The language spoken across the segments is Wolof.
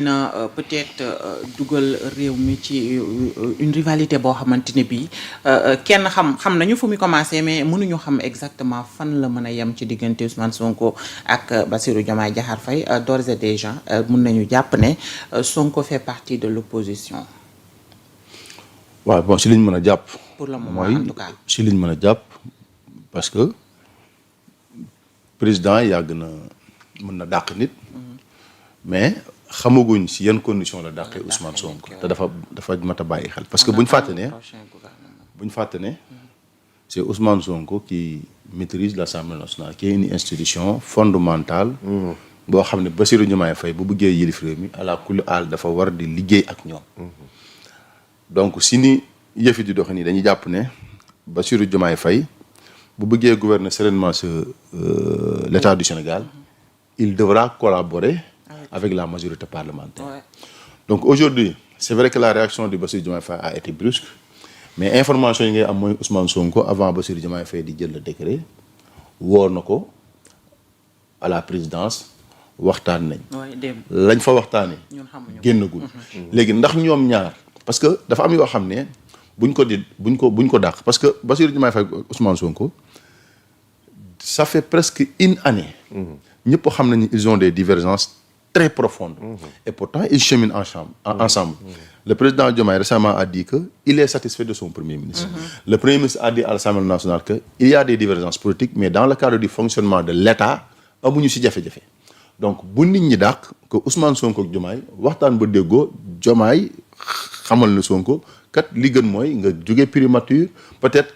na peut-être dugal réew mi ci une rivalité boo xamante ne bii kenn xam nañu fu mu commencé mais mënuñu xam exactement fan la mën a yem ci diggante Ousmane Sonko ak Bassirou Diomaye Diakhar Faye d'ores et déjà mën nañu jàpp ne Sonko fait partie de l'opposition. waaw bon si liñ mën a jàpp. pour le moment en tout cas si liñ mën a jàpp parce que président yàgg na mën na dàq nit. mais xamaguñ si yan condition la dàqee Ousmane Sonko te dafa mat a bàyyi xel parce que buñ fàtte ne c'est Ousmane Sonko qui maîtrise l'Assemblée nationale qui est une institution fondamentale boo xam ne Bassirou Diomaye Faye bu bëggee yilif réew mi ala kulli aal dafa war di liggéey ak ñoom donc si ni yëfi di doxe nii dañuy jàpp ne Bassirou Diomaye Faye bu bëggee gouverner sereinement l'État du Sénégal il devra collaborer avec la majorité parlementaire. Ouais. Donc aujourd'hui, c'est vrai que la réaction de Bassirou Diomaye Faye a été brusque, mais information yi ngay am mooy Ousmane Sonko avant Bassirou Diomaye Faye di jël le décret woo na ko à la présidence waxtaan nañ. lañ fa waxtaanee. génnagul. léegi ndax ñoom ñaar parce que dafa am yoo xam ne buñ ko dàq parce que Bassirou Diomaye Faye Ousmane Sonko ça fait presque une année. ñëpp xam nañu ils ont des divergences très profonde. Et pourtant, ils cheminent ensemble. Le président Diomaye récemment a dit qu'il est satisfait de son Premier ministre. Le Premier ministre a dit à l'Assemblée nationale qu'il y a des divergences politiques, mais dans le cadre du fonctionnement de l'État, amuñu si jafe-jafe. Donc, bu nit ñi dàq que Ousmane Sonko ak Diomaye waxtaan ba déggoo Diomaye xamal na Sonko kat li gën mooy nga jóge primature peut-être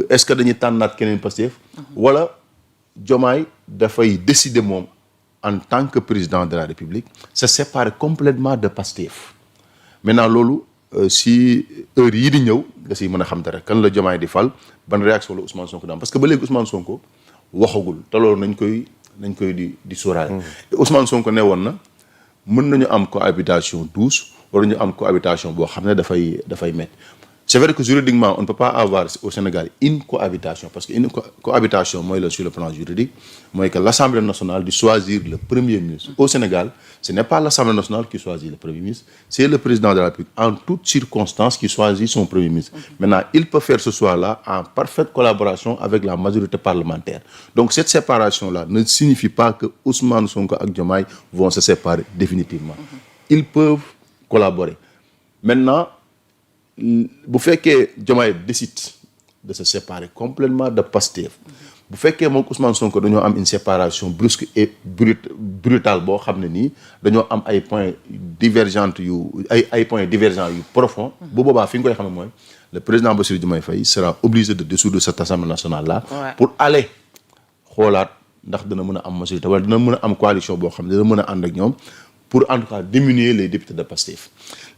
est-ce que dañuy tànnaat keneen Pastef wala Diomaye dafay décider moom en tant que président de la République se séparer complètement de Pastef maintenant loolu si heure yii di ñëw nga siy mën a xam dara kan la Diomaye di fal ban réaction la Ousmane Sonko daam parce que ba léegi Ousmane Sonko waxagul te loolu nañ koy di sóoraale. Ousmane Sonko ne woon na mën nañu am cohabitation douce wala ñu am cohabitation boo xam ne dafay métti. C'est vrai que juridiquement, on ne peut pas avoir au Sénégal une cohabitation, parce qu'une cohabitation, moi, sur le plan juridique, moi, que l'Assemblée nationale de choisir le Premier ministre. Au Sénégal, ce n'est pas l'Assemblée nationale qui choisit le Premier ministre, c'est le président de la République, en toutes circonstances, qui choisit son Premier ministre. Maintenant, il peut faire ce choix-là en parfaite collaboration avec la majorité parlementaire. Donc, cette séparation-là ne signifie pas que Ousmane Sonko et Diomaye vont se séparer définitivement. Ils peuvent collaborer. Maintenant, bu fekkee Diomaye décide de se séparer complètement de Pastef bu fekkee moom Ousmane Sonko dañoo am une séparation brusque et brutale boo xam ne nii dañoo am ay points divergents ay points divergents yu profonds bu boobaa fi nga koy xam ne mooy le président Bassirou Diomaye Faye sera obligé de dissoudre cette assemblée nationale là pour aller xoolaat ndax dina mën a am majorité wala dina mën a am coalition boo xam ne dina mën a ànd ak ñoom pour en tout cas diminuer les députés de Pastef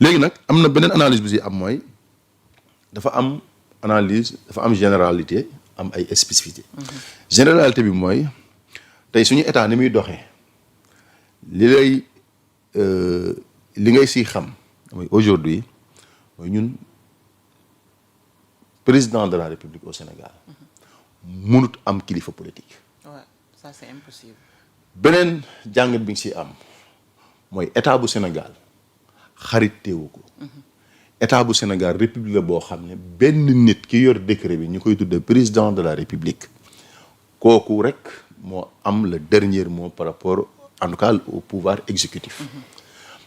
léegi nag am na beneen analyse bi si am mooy dafa am analyse dafa am généralité am ay spécificité généralité bi mooy tey suñu état ni muy doxee li ngay siy xam mooy aujourd'hui mooy ñun président de la République au Sénégal mënut am kilifa politique. Ouais, ça c'est impossible. beneen jàngat bi nga siy am mooy état bu Sénégal xarit teewu ko état bu Sénégal république la boo xam ne benn nit ki yor décret bi ñu koy tuddee président de la République kooku rek moo am le dernier mot par rapport en tout cas au pouvoir exécutif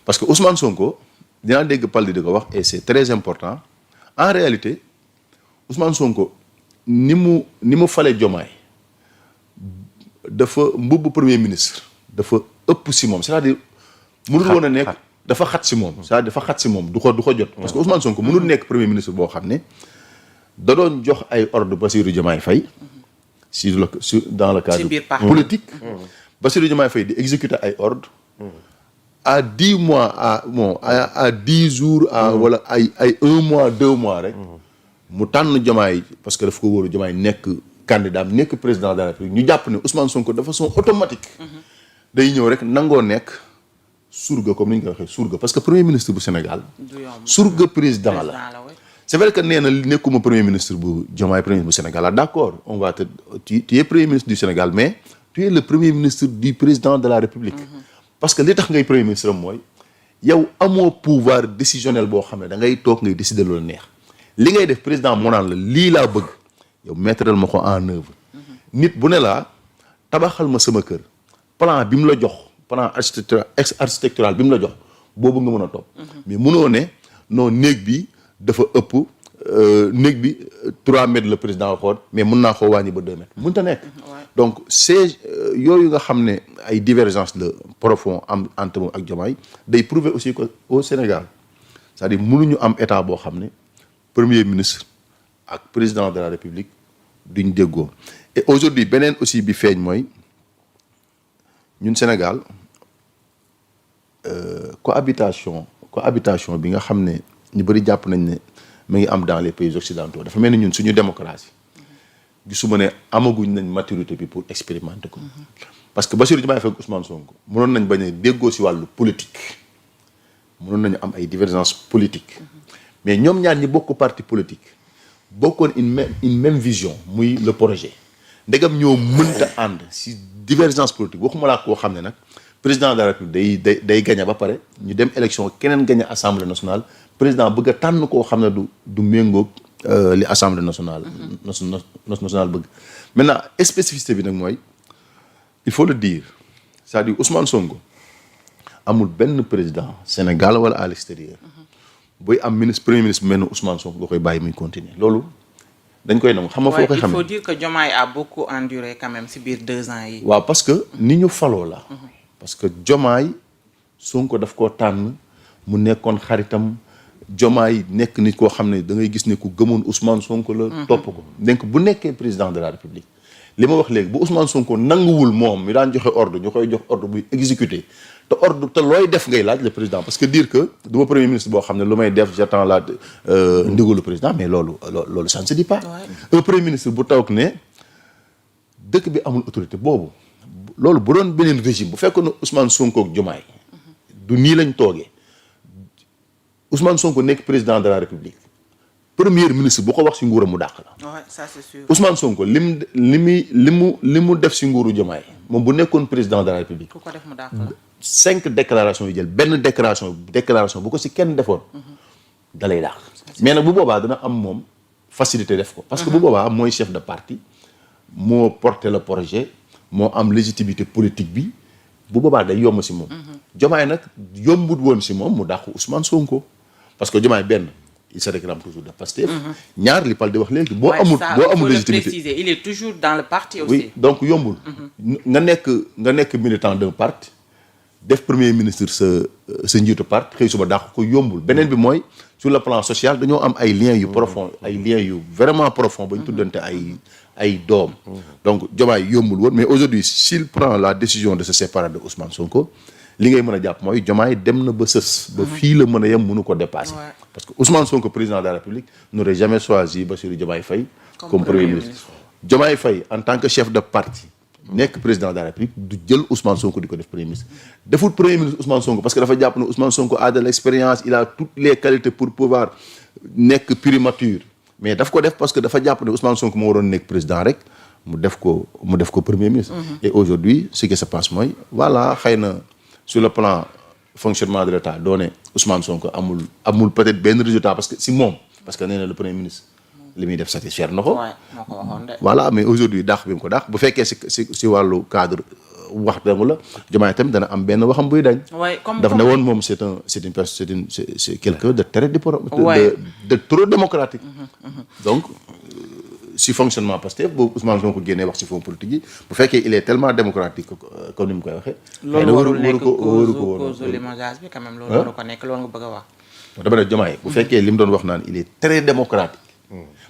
parce que Ousmane Sonko dinaa dégg Paldi di ko wax et c'est très important en réalité Ousmane Sonko ni mu fale Diomaye dafa mbubb premier ministre dafa ëpp si moom c'est-à-dire mënul woon a nekk dafa xat si moom c'est-à-dire dafa xat si moom du ko jot parce que Ousmane Sonko mënul nekk premier ministre boo xam ne da doon jox ay ordre Bassirou Diomaye Faye dans le cadre politique Bassirou Diomaye Faye di exécuter ay ordre à 10 mois à 10 jours wala ay 1 mois 2 mois rek mu tànn Diomaye parce que daf ko wóoru Diomaye nekk candidat nekk président de la République ñu jàpp ne Ousmane Sonko de façon automatique day ñëw rek nangoo nekk surga comme ni ñu ko waxee surga parce que premier ministre bu Sénégal surga président la c'est vrai que nee na nekkuma premier ministre bu Diomaye premier ministre bu Sénégal la d'accord on va tu es premier ministre du Sénégal mais tu es le premier ministre du président de la République parce que li tax ngay premier ministre mooy yow amoo pouvoir décisionnel boo xam ne da ngay toog ngay décider loolu neex li ngay def président moo naan la lii laa bëgg yow mettre ma ko en œuvre. nit bu ne laa tabaxal ma sama kër plan bi mu la jox plan architectural bi mu la jox boobu nga mën a topp. mais mënoo ne non néeg bi dafa ëpp néeg bi 3 mètres le président waxoon mais mën naa koo wàññi ba 2 mètres mënut a nekk. donc c'est yooyu nga xam ne ay divergence de profond am entre moom ak Diomaye day prouver aussi que au Sénégal c'est-à-dire mënuñu am état boo xam ne premier ministre ak président de la République duñ déggoo. et aujourd'hui beneen aussi bi feeñ mooy ñun Sénégal cohabitation bi nga xam ne ñu bëri jàpp nañ ne mu ngi am dans les pays occidentaux dafa mel ni ñun suñu démocratie gisuma ne amaguñ nañ maturité bi pour expérimenter ko. parce que Bassirou Diomaye Faye ak Ousmane Sonko mënoon nañ bañ a déggoo si wàllu politique mënoon nañu am ay divergences politiques mais ñoom ñaar ñi bokk parti politique bokkoon une même vision muy le projet ndegam ñoo mënta ànd si divergence politique waxuma laa koo xam ne nag président de la République day gagné ba pare ñu dem élection keneen gagné assemblée nationale président bëgg a tànn koo xam ne du méngoog li assemblée nationale. nationale bëgg. maintenant spécificité bi nag mooy il faut le dire c'est-à-dire Ousmane Sonko amul benn président Sénégal wala à l'extérieur buy am premier ministre bu mel ne Ousmane Sonko nga koy bàyyi muy continuer loolu dañ koy nangu xam nga foo koy xamee. il faut dire que Diomaye a beaucoup enduré quand même si biir 2 ans yi. waaw parce que ni ñu faloo la. parce que Diomaye Sonko daf koo tànn mu nekkoon xaritam. Diomaye nekk nit koo xam ne da ngay gis ne ku gëmoon Ousmane Sonko la. topp ko donc bu nekkee président de la République li ma wax léegi bu Ousmane Sonko nanguwul moom mi daan joxe ordre ñu koy jox ordre buy exécuter te ordre te looy def ngay laaj le président parce que dire que du ma premier ministre boo xam ne lu may def j'attends la ndigalu président mais loolu ça ne se dit pas. un premier ministre bu taw ne dëkk bi amul autorité boobu loolu bu doon beneen régime bu fekkoon ne Ousmane Sonko ak Diomaye du nii lañ toogee. Ousmane Sonko nekk président de la République premier ministre bu ko wax ci nguuram mu dàq la. Ouais, ça c'est sûr. Ousmane Sonko li mu def ci nguuru Diomaye moom bu nekkoon président de la République. ku ko def mu dàq la. 5 déclarations yu jël benn déclaration bu ko ci kenn defoon. da lay dàq. mais nag bu boobaa dana am moom facilité def ko. parce que bu boobaa mooy chef de parti moo porté le projet moo am légitimité politique bi bu boobaa day yomb ci moom. Diomaye nag yombut woon ci moom mu dàq Ousmane Sonko. parce que Diomaye benn il se réclame toujours de Pastef. ñaar li pal di wax léegi. boo amul légitimité il est toujours dans le parti aussi. oui donc yombul. nga nekk militant d'un parti def premier ministre sa njiitu parti xëy suba dàq ko yombul beneen bi mooy sur le plan social dañoo am ay liens yu profond ay liens yu vraiment profond ba ñu tuddante ay doom. donc Diomaye yombul woon mais aujourd'hui s'il prend la décision de se séparer de Ousmane Sonko. li ngay mën a jàpp mooy Diomaye dem na ba sës. ba fii la mën a yem mënu ko dépasser. parce que Ousmane Sonko président de la République n'aurait jamais choisi Bassirou Diomaye Faye comme premier ministre. Diomaye Faye en tant que chef de parti. nekk président de la République du jël Ousmane Sonko di ko def premier ministre. deful premier ministre Ousmane Sonko parce que dafa jàpp ne Ousmane Sonko a de l'expérience il a toutes les qualités pour pouvoir nekk primature mais daf ko def parce que dafa jàpp ne Ousmane Sonko moo waroon nekk président rek mu def ko premier ministre. et aujourd'hui ce qui se passe mooy voilà xëy na. sur le plan fonctionnement de l'État doone Ousmane Sonko amul peut-être benn résultat parce que si moom parce que nee na le premier ministre li muy def satisfaire na ko. moo ko waxoon de. voilà mais aujourd'hui dàq bi mu ko dàq bu fekkee si wàllu cadre wax dëgg la Diomaye tamit dana am benn waxam buy dañ. daf ne woon moom c'est quelqu'un de très de trop démocratique. donc si fonctionnement Pastef boobu Ousmane Sonko génnee wax si fond politique yi bu fekkee il est tellement démocratique comme ni mu koy waxee. loolu warul nekk cause limogeage bi quand même loolu waru ko nekk loolu nga bëgg a wax. dama ne Diomaye bu fekkee li mu doon wax naan il est très démocratique.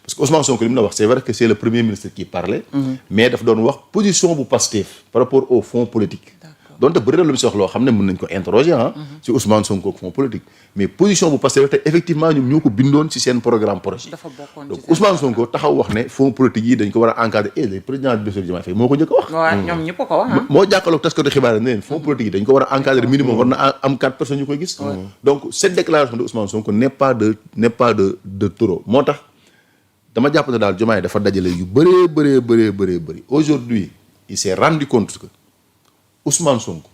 parce que Ousmane Sonko li mu doon wax c'est vrai que c'est le premier ministre qui parlait. mais daf doon wax position bu Pastef par rapport au fond politique. donte bëri na lu mu si wax loo xam ne mën nañ ko interroger si Ousmane Sonko fond politique mais position bu Pastef te effectivement ñoom ñoo ko bindoon si seen programme projet. donc Ousmane Sonko taxaw wax ne fond politique yi dañ ko war a encadrer et le président Bassirou Diomaye Faye moo ko njëkk a wax. waaw ñoom ñëpp ko wax moo jàkkaarloog taskatu xibaar yi ne leen fonds politique yi dañ ko war a encadrer minimum war na am 4 personnes yu koy gis. donc cette déclaration de Ousmane Sonko n'est pas de trop moo tax dama jàpp ne daal Diomaye dafa dajale yu bëri aujourd'hui il s'est rendu compte que Ousmane Sonko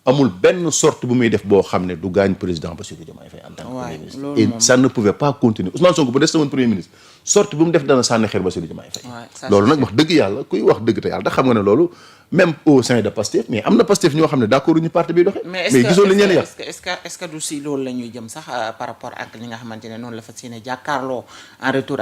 amul benn sorte bu muy def boo xam ne du gaañ président Bassirou Diomaye Faye en tant que premier ministre et ça ne pouvait pas continuer Ousmane Sonko bu des woon premier ministre sorte bu mu def dana sànni xeer Bassirou Diomaye Faye loolu nag wax dëgg yàlla kuy wax dëgg te yàlla da xam nga ne loolu même au sein de Pastef mais am na Pastef ñoo xam ne d'accord ñu parti bi doxee mais gisoo li ñeen yàq est-ce que du si loolu la ñuy jëm sax par rapport ak li nga xamante ne noonu la fas yéene jàkkaarloo en retour